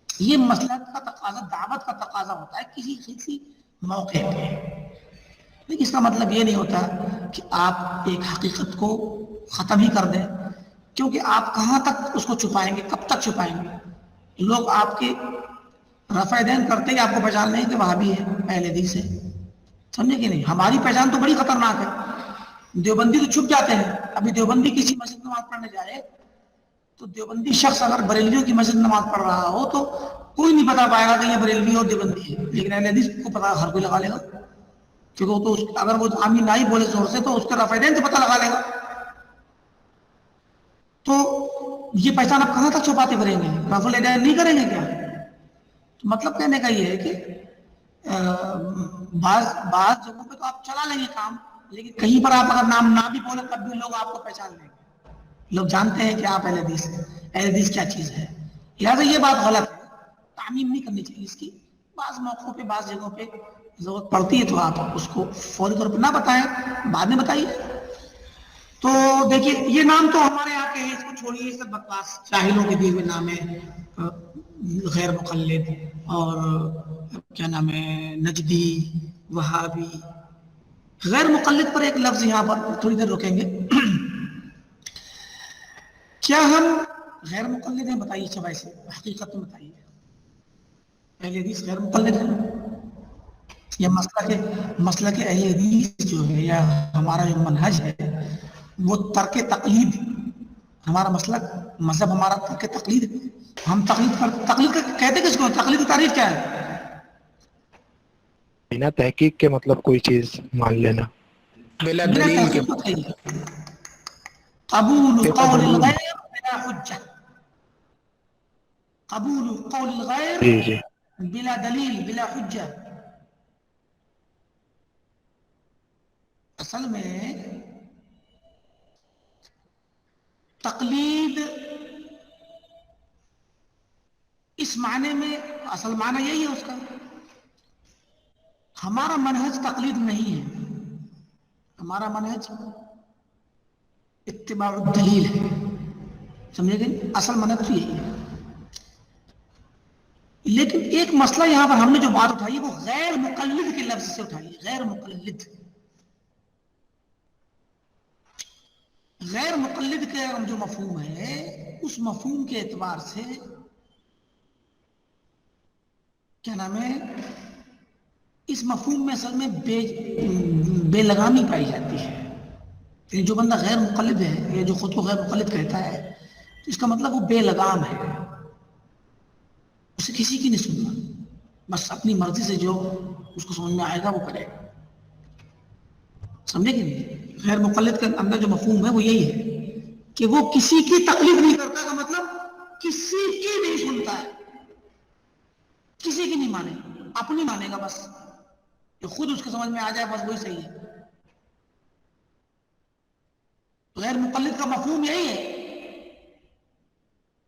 A: یہ مسلک کا تقاضا، دعوت کا تقاضا ہوتا ہے کسی موقع پہ. لیکن اس کا مطلب یہ نہیں ہوتا کہ آپ ایک حقیقت کو ختم ہی کر دیں، کیونکہ آپ کہاں تک اس کو چھپائیں گے، کب تک چھپائیں گے. لوگ آپ کے رفع دین کرتے ہی آپ کو پہچان لیں کہ وہابی ہے، اہل حدیث ہے. سمجھے کہ نہیں؟ ہماری پہچان تو بڑی خطرناک ہے. دیوبندی تو چھپ جاتے ہیں. ابھی دیوبندی کسی مسجد میں نماز پڑھنے جائے تو دیوبندی شخص اگر بریلویوں کی مسجد نماز پڑھ رہا ہو تو کوئی نہیں بتا پائے گا کہ یہ بریلوی اور دیوبندی ہے. لیکن اہل حدیث کو پتا، ہر کوئی لگا لے گا، کیونکہ وہ تو اگر وہ آمین نہ ہی بولے زور سے تو اس کے رفع دین سے پتہ لگا لے گا. تو یہ پہچان آپ کہاں تک چھپاتے کریں گے؟ رفع دین نہیں کریں گے کیا؟ تو مطلب کہنے کا یہ ہے کہ بعض جگہوں پہ تو آپ چلا لیں گے کام، لیکن کہیں پر آپ اگر نام نہ بھی بولیں تب بھی لوگ آپ کو پہچان لیں گے. لوگ جانتے ہیں کہ آپ اہل حدیث ہیں. اہل حدیث کیا چیز ہے. لہٰذا یہ بات غلط ہے، تعمیم نہیں کرنی چاہیے اس کی. بعض موقعوں پہ بعض جگہوں پہ ضرورت پڑتی ہے تو آپ اس کو فوری طور پہ نہ بتائیں، بعد میں بتائیے. تو دیکھیے یہ نام تو ہمارے یہاں کے ہیں، اس کو چھوڑیے، سب بکواس جاہلوں کے دیے ہوئے نام ہے. غیر مقلد اور کیا نام ہے، نجدی، وہابی. غیر مقلد پر ایک لفظ یہاں پر تھوڑی دیر رکیں گے. کیا ہم غیر مقلد ہیں؟ بتائیے. اچھا ویسے حقیقت میں بتائیے، اہل حدیث غیر مقلد ہے؟ یا مسئلہ کے اہل حدیث جو ہے یا ہمارا جو منہج ہے وہ ترک تقلید، ہمارا مذہب ہمارا ترک تقلید. ہم تقلید کہتے کس کو؟ تقلید کی تعریف کیا ہے؟
C: بنا تحقیق کے مطلب کوئی چیز مان لینا،
D: بلا
A: بنا
D: دلیل کے.
A: تحقیق بتائیے. قبول
C: بلا
A: قول
C: دلیل.
A: الغیر بلا حجہ. قبول قول الغیر
C: جی جی.
A: بلا دلیل بلا حجہ. اصل میں تقلید اس معنی میں اصل معنی یہی ہے اس کا. ہمارا منہج تقلید نہیں ہے، ہمارا منہج اتباع الدلیل ہے. سمجھے گئے؟ اصل منہج تو یہی ہے. لیکن ایک مسئلہ یہاں پر ہم نے جو بات اٹھائی وہ غیر مقلد کے لفظ سے اٹھائی. غیر مقلد، غیر مقلد کا جو مفہوم ہے اس مفہوم کے اعتبار سے کیا نام ہے، اس مفہوم میں اصل میں بے لگامی پائی جاتی ہے. جو بندہ غیر مقلد ہے یا جو خود کو غیر مقلد کہتا ہے تو اس کا مطلب وہ بے لگام ہے، اسے کسی کی نہیں سننا، بس اپنی مرضی سے جو اس کو سمجھ میں آئے گا وہ کرے گا. سمجھے کہ نہیں؟ غیر مقلد کے اندر جو مفہوم ہے وہ یہی ہے کہ وہ کسی کی تقلید نہیں کرتا، کا مطلب کسی کی نہیں سنتا ہے، کسی کی نہیں مانے، اپنی مانے گا بس، جو خود اس کے سمجھ میں آ جائے بس وہی صحیح ہے. غیر مقلد کا مفہوم یہی ہے.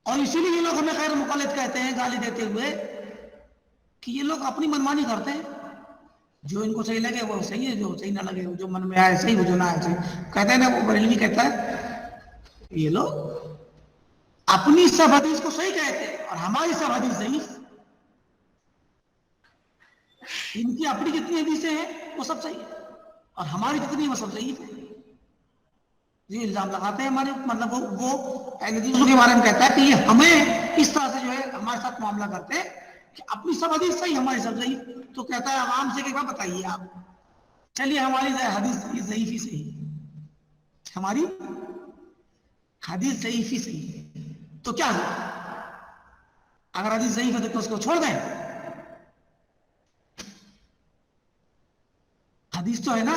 A: اور اسی لیے یہ لوگ ہمیں غیر مقلد کہتے ہیں گالی دیتے ہوئے کہ یہ لوگ اپنی منمانی کرتے ہیں، جو ان کو صحیح لگے وہ صحیح ہے، جو صحیح نہ لگے جو من میں آئے صحیح، وہ جو نہ آئے صحیح. کہتے ہیں نا وہ بریلوی کہتا ہے یہ لوگ اپنی سب حدیث کو صحیح کہتے ہیں اور ہماری سب حدیث ضعیف. ان کی اپنی جتنی حدیثیں ہیں وہ سب صحیح ہے اور ہماری جتنی وہ سب ضعیف ہے. یہ الزام لگاتے ہیں ہمارے، مطلب وہ اہل حدیثوں کے بارے میں کہتا ہے کہ یہ ہمیں اس طرح سے جو ہے ہمارے ساتھ معاملہ کرتے ہیں کہ اپنی سب حدیث صحیح ہماری سب ضعیف. تو کہتا ہے عوام سے کہ بتائیے آپ، چلیے ہماری حدیث ضعیف ہی صحیح، ہماری حدیث ضعیف ہی صحیح، تو کیا ہو؟ اگر حدیث ضعیف ہے تو اس کو چھوڑ دیں؟ حدیث تو ہے نا.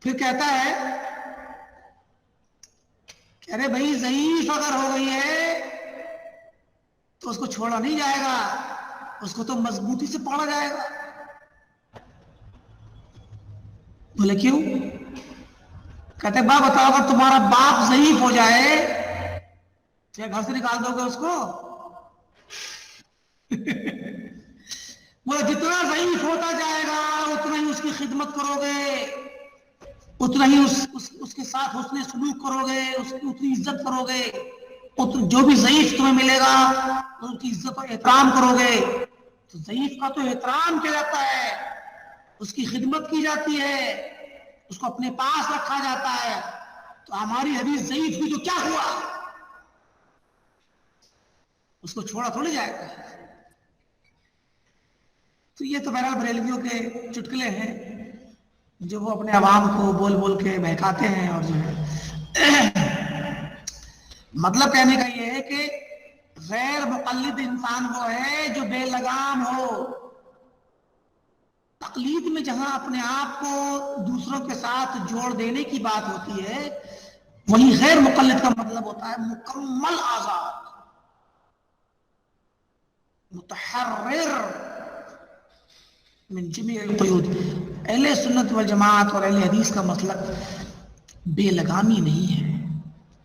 A: پھر کہتا ہے کہ ارے بھائی ضعیف اگر ہو گئی ہے تو اس کو چھوڑا نہیں جائے گا، اس کو تو مضبوطی سے پڑھا جائے گا. بولے کیوں؟ کہتے با بتاؤ اگر تمہارا باپ ضعیف ہو جائے کیا گھر سے نکال دو گے اس کو؟ وہ جتنا ضعیف ہوتا جائے گا اتنا ہی اس کی خدمت کرو گے، اتنا ہی اس کے ساتھ حسن سلوک کرو گے، اس کی اتنی عزت کرو گے، جو بھی ضعیف تمہیں ملے گا اس کی عزت و احترام کرو گے۔ تو ضعیف کا تو احترام کیا جاتا ہے، اس کی خدمت کی جاتی ہے، اس کو اپنے پاس رکھا جاتا ہے۔ تو ہماری حدیث ضعیف کی تو کیا ہوا، اس کو چھوڑا تھوڑی جائے گا۔ تو یہ تو بہرحال بریلویوں کے چٹکلے ہیں جو وہ اپنے عوام کو بول بول کے بہکاتے ہیں، اور جو ہے مطلب کہنے کا یہ ہے کہ غیر مقلد انسان وہ ہے جو بے لگام ہو۔ تقلید میں جہاں اپنے آپ کو دوسروں کے ساتھ جوڑ دینے کی بات ہوتی ہے، وہیں غیر مقلد کا مطلب ہوتا ہے مکمل آزاد، متحرر من جمیع القیود۔ اہل سنت والجماعت اور اہل حدیث کا مسلک بے لگامی نہیں ہے،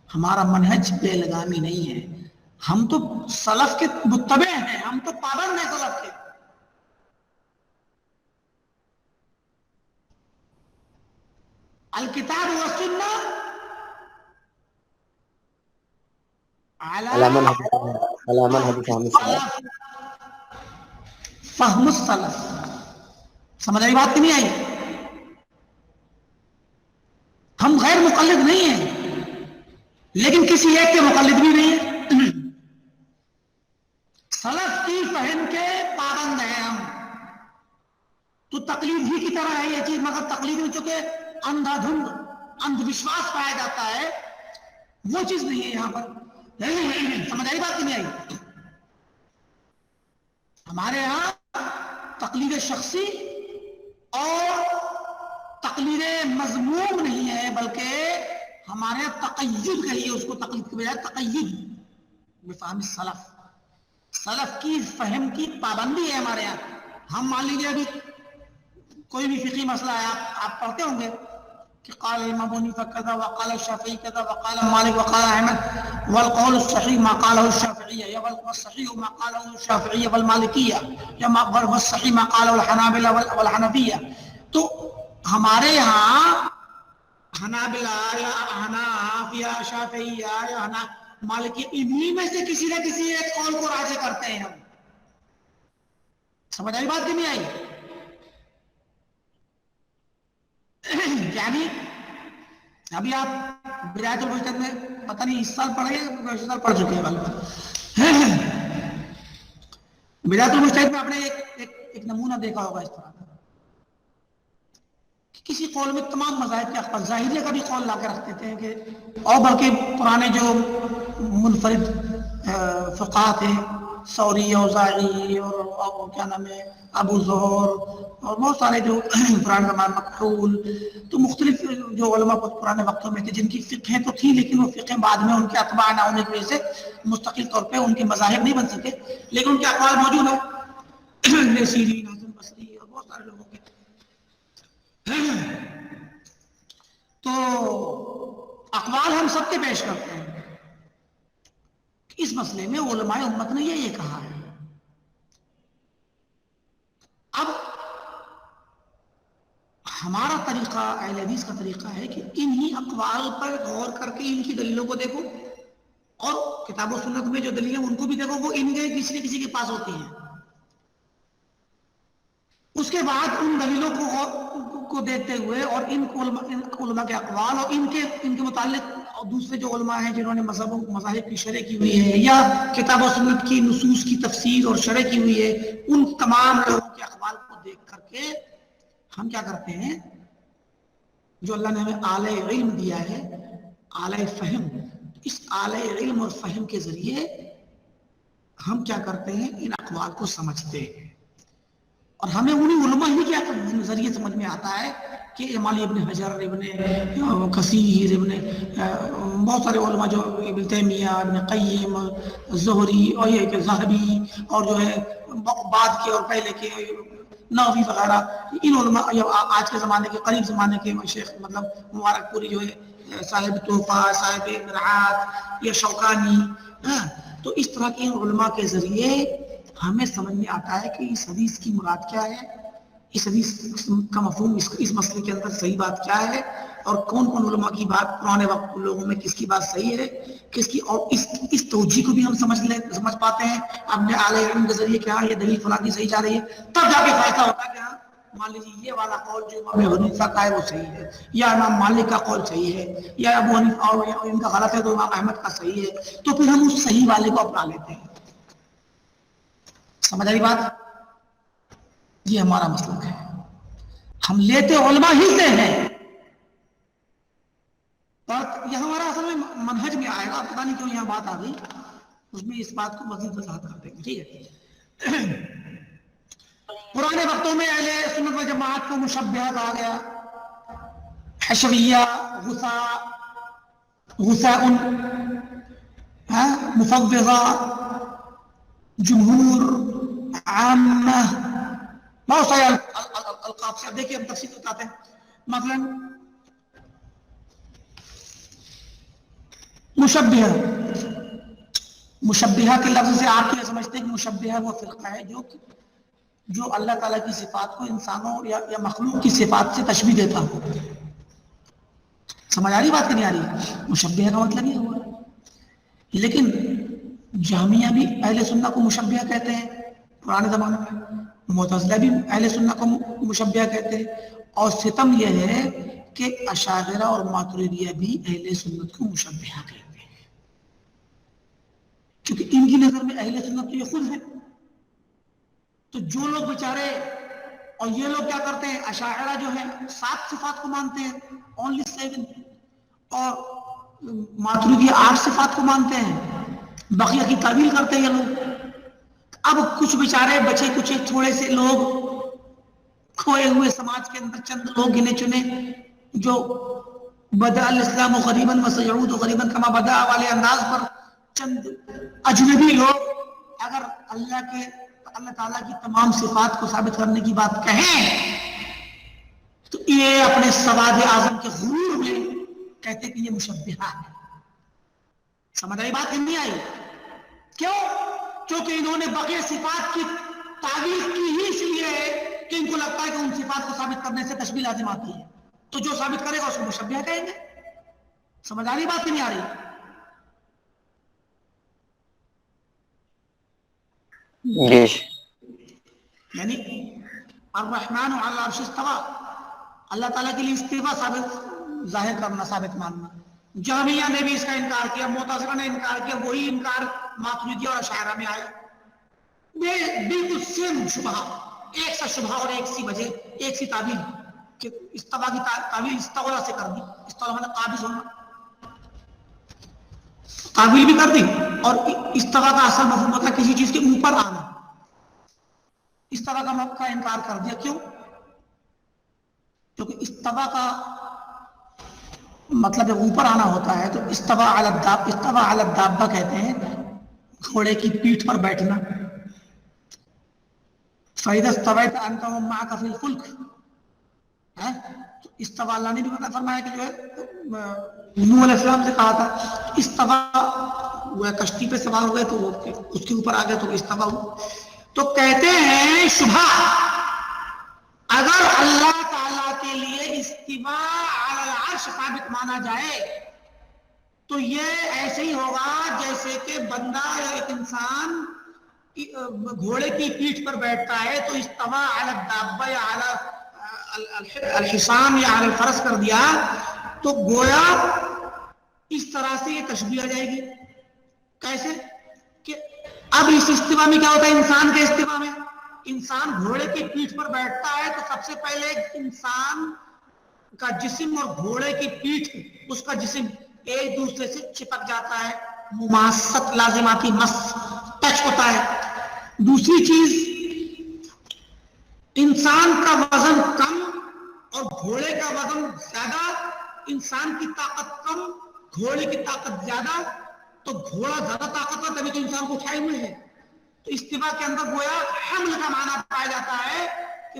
A: ہمارا منہج بے لگامی نہیں ہے۔ ہم تو سلف کے متبع ہیں، ہم تو پابند ہیں سلف کے۔ الکتاب والسنہ علی منہج فہم السلف۔ سمجھ آئی بات کہ نہیں آئی؟ ہم غیر مقلد نہیں ہیں، لیکن کسی ایک کے مقلد بھی نہیں ہے، سلف کی فہم کے پابند ہیں ہم۔ تو تقلید ہی کی طرح ہے یہ چیز، مگر تقلید میں چونکہ اندھا دھند اندھ وشواس پایا جاتا ہے، وہ چیز نہیں ہے یہاں پر۔ سمجھ آئی بات کہ نہیں آئی؟ ہمارے یہاں تقلید شخصی اور تقلید مذموم نہیں ہے، بلکہ ہمارے یہاں تقید کہیے اس کو، تقلید کے بجائے تقید بفہم السلف، سلف کی فہم کی پابندی ہے ہمارے یہاں۔ ہم مان لیجیے ابھی کوئی بھی فقہی مسئلہ ہے، آپ پڑھتے ہوں گے کہ قال امام حنیفہ کذا وقال الشافعی کذا وقال مالک وقال احمد والقول الصحیح ما قاله الشافعی یا والصحیح ما قاله الشافعی والمالکیہ یا والصحیح ما قاله الحنابلہ والحنفیہ۔ تو ہمارے یہاں حنابلہ یا حناف یا شافعیہ یا مالکی، انہی میں سے کسی نہ کسی ایک قول کو راجح کرتے ہیں ہم۔ سمجھ آئی بات کہ نہیں آئی؟ یعنی ابھی آپ بدایت المجتہد میں پتہ نہیں اس سال پڑھے یا اس سال پڑھ چکے ہیں، بدایت المجتہد میں آپ نے ایک نمونہ دیکھا ہوگا اس طرح کا، کسی قول میں تمام مذاہب کے اخبار ظاہریہ کا بھی قول لا کے رکھ دیتے ہیں کہ، اور بلکہ پرانے جو منفرد فقہاء تھے، ثوری، اوزاعی اور کیا نام ہے ابو زہر اور بہت سارے جو پرانے زمان مکحول، تو مختلف جو علماء پرانے وقتوں میں تھے جن کی فقہیں تو تھیں، لیکن وہ فقہیں بعد میں ان کے اتباع نہ ہونے کی وجہ سے مستقل طور پہ ان کے مذاہب نہیں بن سکے، لیکن ان کے اقوال موجود ہیں، سیرین، حسن بصری اور بہت سارے لوگوں کے۔ تو اقوال ہم سب کے پیش کرتے ہیں۔ اس مسئلے میں علماء امت نے یہ کہا ہے۔ اب ہمارا طریقہ، اہل حدیث کا طریقہ ہے کہ انہی اقوال پر غور کر کے ان کی دلیلوں کو دیکھو، اور کتاب و سنت میں جو دلیلیں ان کو بھی دیکھو، وہ ان کے کسی نہ کسی کے پاس ہوتی ہیں۔ اس کے بعد ان دلیلوں کو دیکھتے ہوئے اور ان علماء کے اقوال اور ان کے متعلق دوسرے جو علماء ہیں جنہوں نے مذاہب کی شرح کی ہوئی ہے یا کتاب و سنت کی نصوص کی تفسیر اور شرح کی ہوئی ہے، ان تمام لوگوں کے اقوال کو دیکھ کر کے ہم کیا کرتے ہیں، جو اللہ نے ہمیں اعلی علم دیا ہے، اعلی فہم، اس اعلی علم اور فہم کے ذریعے ہم کیا کرتے ہیں، ان اقوال کو سمجھتے ہیں، اور ہمیں انہی علماء ہی کے ذریعے سمجھ میں آتا ہے کہ امام ابن حجر، ابن کثیر، بہت سارے علماء جو ابن تیمیہ، ابن قیم، زہری اور یہ کہ ذہبی اور جو ہے بعد کے اور پہلے کے نووی وغیرہ، ان علماء آج کے زمانے کے قریب زمانے کے شیخ مطلب مبارک پوری جو ہے صاحب توفہ، صاحب مرعات یا شوکانی، تو اس طرح کے علماء کے ذریعے ہمیں سمجھ میں آتا ہے کہ اس حدیث کی مراد کیا ہے، اس حدیث کا مفہوم اس مسئلے کے اندر صحیح بات کیا ہے، اور کون کون علماء کی بات پرانے وقت لوگوں میں کس کی بات صحیح ہے، کس کی، اور اس توجیہ کو بھی ہم سمجھ پاتے ہیں اپنے اعلی علم کے ذریعے کہ ہاں یہ دلیل فلاں کی صحیح جا رہی ہے، تب جا کے فیصلہ ہوتا ہے کہ ہاں مان لیجیے یہ والا قول جو امام ابو حنیفہ کا ہے وہ صحیح ہے، یا امام مالک کا قول صحیح ہے، یا ابو حنیفہ اور ان کا غلط ہے تو امام احمد کا صحیح ہے، تو پھر ہم اس صحیح والے کو اپنا لیتے ہیں۔ سمجھ آئی بات؟ یہ ہمارا مسلک ہے، ہم لیتے علماء ہی سے ہیں، اور یہ ہمارا اصل میں منہج میں آئے گا، پتہ نہیں کیوں یہاں بات آ گئی، اس میں اس بات کو مزید وضاحت کر دیں گے، ٹھیک ہے۔ پرانے وقتوں میں اہل سنت و جماعت کو مشبہہ کہا گیا، حشویہ، غثاء، مفوضہ، جمہور، عامہ، بہت سارے القاب سے، اب دیکھیے ہم تفصیل بتاتے ہیں۔ مثلا مشبہہ کے لفظ سے آپ یہ سمجھتے ہیں کہ مشبہہ وہ فرقہ ہے جو اللہ تعالیٰ کی صفات کو انسانوں یا مخلوق کی صفات سے تشبیہ دیتا ہو۔ سمجھ آ رہی بات کہ نہیں آ رہی؟ مشبہہ کا مطلب یہ ہوا، لیکن جہمیہ بھی اہل سنت کو مشبہہ کہتے ہیں پرانے زمانے میں، معتزلہ بھی اہل سنت کو مشبہہ کہتے ہیں، اور ستم یہ ہے کہ اشاعرہ اور ماتریدیہ بھی اہل سنت کو مشبہہ کہتے ہیں، کیونکہ ان کی نظر میں اہل سنت تو یہ خود ہے۔ تو جو لوگ بیچارے، اور یہ لوگ کیا کرتے ہیں، اشاعرہ جو ہے 7 صفات کو مانتے ہیں، only 7، اور ماتریدیہ 8 صفات کو مانتے ہیں، بقیہ کی تعویل کرتے ہیں یہ لوگ۔ اب کچھ بیچارے بچے کچھ تھوڑے سے لوگ کھوئے ہوئے سماج کے اندر چند لوگ گنے چنے جو بدأ الاسلام غریبا وسيعود غریبا کما بدأ والے انداز پر چند اجنبی لوگ اگر اللہ تعالیٰ کی تمام صفات کو ثابت کرنے کی بات کہیں تو یہ اپنے سواد اعظم کے غرور میں کہتے کہ یہ مشبہہ ہے۔ سمجھ آئی بات؟ نہیں آئی؟ کیوں؟ کیونکہ انہوں نے بقیہ صفات کی تعویل کی ہی اس لیے ہے کہ ان کو لگتا ہے کہ ان صفات کو ثابت کرنے سے تشبیہ لازم آتی ہے، تو جو ثابت کرے گا اس کو مشبہہ کہیں گے۔ سمجھ آ رہی بات کہ نہیں آ رہی؟ یعنی الرحمن علی العرش استوى، اللہ تعالیٰ کے لیے استوا ظاہر کرنا، ثابت ماننا۔ جہمیہ نے بھی اس کا انکار کیا، معتزلہ نے انکار کیا، وہی انکار ماتریدیہ اور اشاعرہ میں آیا، بالکل سیم شبہ، ایک سا شبہ اور ایک سی وجہ، ایک سی تعبیر، کہ استوا کی تعبیر استولا سے کر دی، استولا مطلب قابض ہونا، تعبیر بھی کر دی، اور استوا کا اصل مفہوم ہوتا ہے کسی چیز کے اوپر آنا، اس طرح کا انکار کر دیا۔ کیوں؟ کیونکہ استوا کا مطلب اوپر آنا ہوتا ہے، تو استوا علی الدابہ کہتے ہیں گھوڑے کی پیٹھ پر بیٹھنا۔ فَإِذَا اسْتَوَيْتَ أَنْتَ وَمَن مَّعَكَ فِي الْفُلْكِ، تو استوا اللہ نے بھی فرمایا کہ جو ہے نوح علیہ السلام سے کہا تھا استوا، وہ کشتی پہ سوار ہوئے تو وہ اس کے اوپر آ گئے تو استوا ہوا۔ تو کہتے ہیں شبہ، اگر اللہ تعالیٰ کے لیے استوا علی العرش ثابت مانا جائے تو یہ ایسے ہی ہوگا جیسے کہ بندہ یا ایک انسان گھوڑے کی پیٹھ پر بیٹھتا ہے تو استوا علی الدابہ یا علی الحصان یا علی الفرس کر دیا، تو گویا اس طرح سے یہ تشبیہ آ جائے گی۔ کیسے کہ اب اس استوا میں کیا ہوتا ہے، انسان کے استوا میں انسان گھوڑے کی پیٹھ پر بیٹھتا ہے تو سب سے پہلے انسان کا جسم اور گھوڑے کی پیٹھ، اس کا جسم ایک دوسرے سے چپک جاتا ہے، مماست لازماتی مس ٹچ ہوتا ہے۔ دوسری چیز، انسان کا وزن کم اور گھوڑے کا وزن زیادہ، انسان کی طاقت کم گھوڑے کی طاقت زیادہ، تو گھوڑا زیادہ طاقتور تبھی تو انسان کو اٹھائے ہوئے ہے۔ تو استوا کے اندر گویا حمل کا معنی پایا جاتا ہے کہ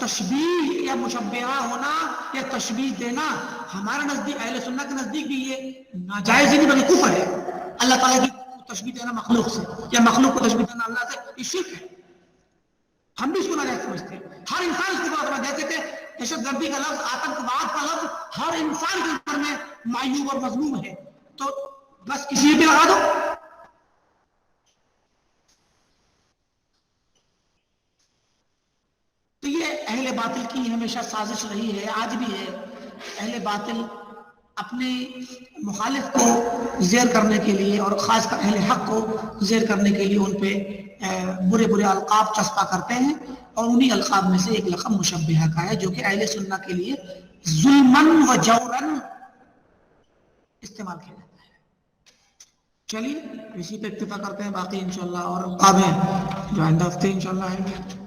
A: تشبیہ یا مشبہہ ہونا یا تشبیہ دینا ہمارے نزدیک اہل سنت کے نزدیک بھی یہ ناجائز ہی نہیں بلکہ کفر ہے. اللہ تعالیٰ کی تشبیہ دینا مخلوق سے یا مخلوق کو تشبیہ دینا اللہ سے یہ شرک ہے. ہم بھی اس کو ناجائز سمجھتے ہیں. ہر انسان اس کو بات جیسے کہ دہشت گردی کا لفظ آتنکواد کا لفظ ہر انسان کے اوپر میں معیوب اور مظلوم ہے تو بس کسی پہ لگا دو. تو یہ اہل باطل کی ہمیشہ سازش رہی ہے, آج بھی ہے. اہل باطل اپنے مخالف کو زیر کرنے کے لیے اور خاص کر اہل حق کو زیر کرنے کے لیے ان پہ برے برے القاب چسپا کرتے ہیں, اور انہی القاب میں سے ایک لقب مشبہہ کا ہے جو کہ اہل سنت کے لیے ظلمن و جورن استعمال کیا جاتا ہے. چلیے اسی پہ اکتفا کرتے ہیں, باقی انشاءاللہ اور القاب ہیں جو آئندہ ہفتے انشاءاللہ آئیں گے.